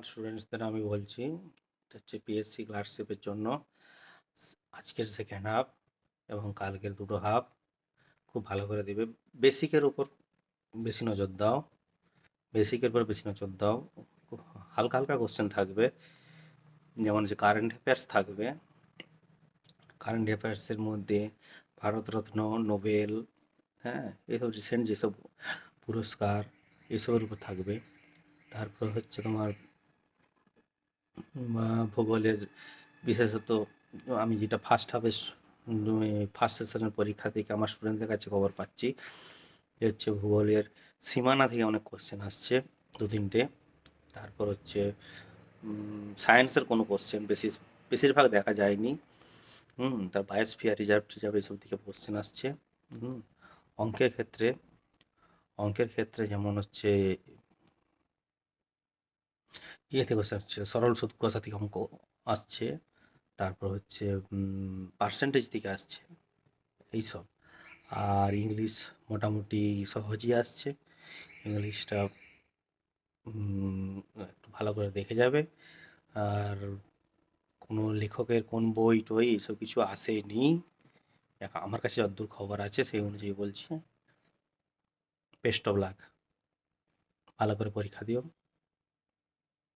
স্টুডেন্টসদের আমি বলছি, এটা হচ্ছে পিএসসি ক্লার্কশিপের জন্য আজকের সেকেন্ড হাফ এবং কালকের দুটো হাফ খুব ভালো করে দিবে। বেসিকের উপর বেশি নজর দাও, বেসিকের উপর বেশি নজর দাও। হালকা হালকা কোশ্চেন থাকবে, যেমন যে কারেন্ট অ্যাফেয়ার্স থাকবে। কারেন্ট অ্যাফেয়ার্সের মধ্যে ভারতরত্ন, নোবেল, হ্যাঁ, এসব রিসেন্ট যেসব পুরস্কার এসবের উপর থাকবে। তারপর হচ্ছে তোমার ভূগোলের বিশেষত আমি যেটা ফার্স্ট হাফে ফার্স্ট সেশনের পরীক্ষা থেকে আমার স্টুডেন্টদের কাছে খবর পাচ্ছি যে হচ্ছে ভূগোলের সীমানা থেকে অনেক কোশ্চেন আসছে, দু তিনটে। তারপর হচ্ছে সায়েন্সের কোনো কোশ্চেন বেশিরভাগ দেখা যায়নি। তার বায়োস্ফিয়ার, রিজার্ভ টিজার্ভ এইসব থেকে কোশ্চেন আসছে। অঙ্কের ক্ষেত্রে যেমন হচ্ছে ইয়ে থেকে কোশ্চেন হচ্ছে, সরল সুদ কষা থেকে অঙ্ক আসছে। তারপর হচ্ছে পার্সেন্টেজ থেকে আসছে এইসব। আর ইংলিশ মোটামুটি সহজই আসছে। ইংলিশটা একটু ভালো করে দেখে যাবে। আর কোনো লেখকের কোন বই টই এইসব কিছু আসেনি, আমার কাছে যতদূর খবর আছে সেই অনুযায়ী বলছি। বেস্ট অফ লাক, ভালো করে পরীক্ষা দিও।